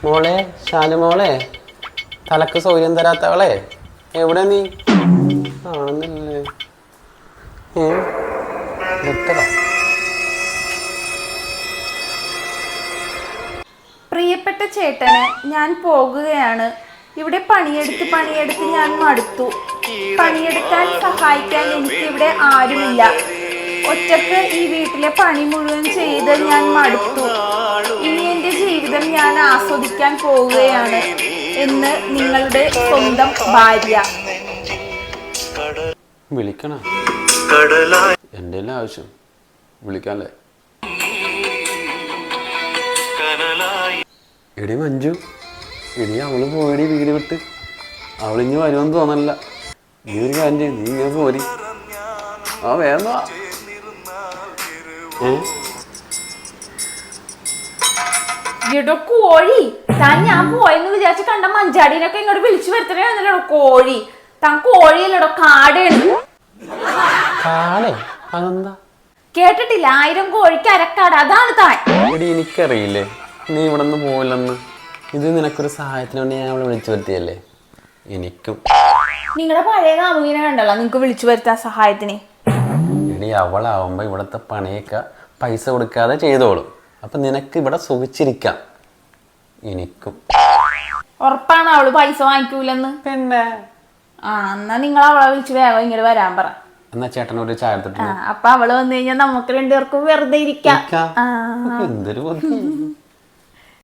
മോളെ ശാലുമോളെ, തലക്ക് സൗകര്യം തരാത്തവളെ, എവിടെ നീ? ആണെന്നില്ലേ? പ്രിയപ്പെട്ട ചേട്ടന്, ഞാൻ പോകുകയാണ്. ഇവിടെ പണിയെടുത്ത് ഞാൻ മടുത്തു. പണിയെടുക്കാൻ സഹായിക്കാൻ എനിക്കിവിടെ ആരുമില്ല. ഒറ്റക്ക് ഈ വീട്ടിലെ പണി മുഴുവൻ ചെയ്ത് ഞാൻ മടുത്തു. ഇനി എൻ്റെ ജീവിതം ഞാൻ ആസ്വദിക്കാൻ പോവുകയാണ് എന്ന് നിങ്ങളുടെ സ്വന്തം ഭാര്യ. വിളിക്കണ എൻ്റെ എല്ലാം ആവശ്യം വിളിക്കാല്ലേ? എടി മഞ്ജു, എടി അവള് പോയടി വീട് വിട്ട്. അവളിഞ്ഞ് വരുമെന്ന് തോന്നല്ല. നീ ഒരു കാര്യം ചെയ്യും, നീ ഇങ്ങനെ പോരി. ആ വേണ്ട. എടോ കോഴി, താൻ ഞാൻ പോയെന്ന് വിചാരിച്ച് കണ്ട മഞ്ചാടീനൊക്കെ ഇങ്ങോട്ട് വിളിച്ചു വരുത്തണോ കോഴി? താൻ കോഴിയല്ലടോ, കാടയാണ്. അതെന്താ കേട്ടിട്ടില്ല? 1000 കോഴിക്ക് അരക്കാട്, അതാണ് താൻ. എടി എനിക്കറിയില്ലേ നീ ഇവിടെ നിന്ന് പോവില്ലെന്ന്. ഇത് നിനക്കൊരു സഹായത്തിന് വേണ്ടി ഞാൻ അവളെ വിളിച്ചു വരുത്തിയല്ലേ. എനിക്കും നിങ്ങളുടെ പഴയ കാമുകിനെ കണ്ടല്ലോ നിങ്ങക്ക് വിളിച്ചു വരുത്താൻ സഹായത്തിന്. എടി അവളാവുമ്പോ ഇവിടത്തെ പണിയൊക്കെ പൈസ കൊടുക്കാതെ ചെയ്തോളും. അപ്പൊ നിനക്ക് ഇവിടെ സുഖിച്ചിരിക്കാം. എനിക്കും ഉറപ്പാണ് അവള് പൈസ വാങ്ങിക്കൂലെന്ന്? പിന്നെ എന്നാ നിങ്ങൾ അവളെ വിളിച്ച് വേഗം ഇങ്ങോട്ട് വരാൻ പറ. എന്നാ ചേട്ടൻ ഒരു ചായ എടുത്തിട്ട് അപ്പൊ അവള് വന്നു കഴിഞ്ഞാൽ നമുക്ക് രണ്ടുപേർക്കും വെറുതെ ഇരിക്കാം. എന്തൊരു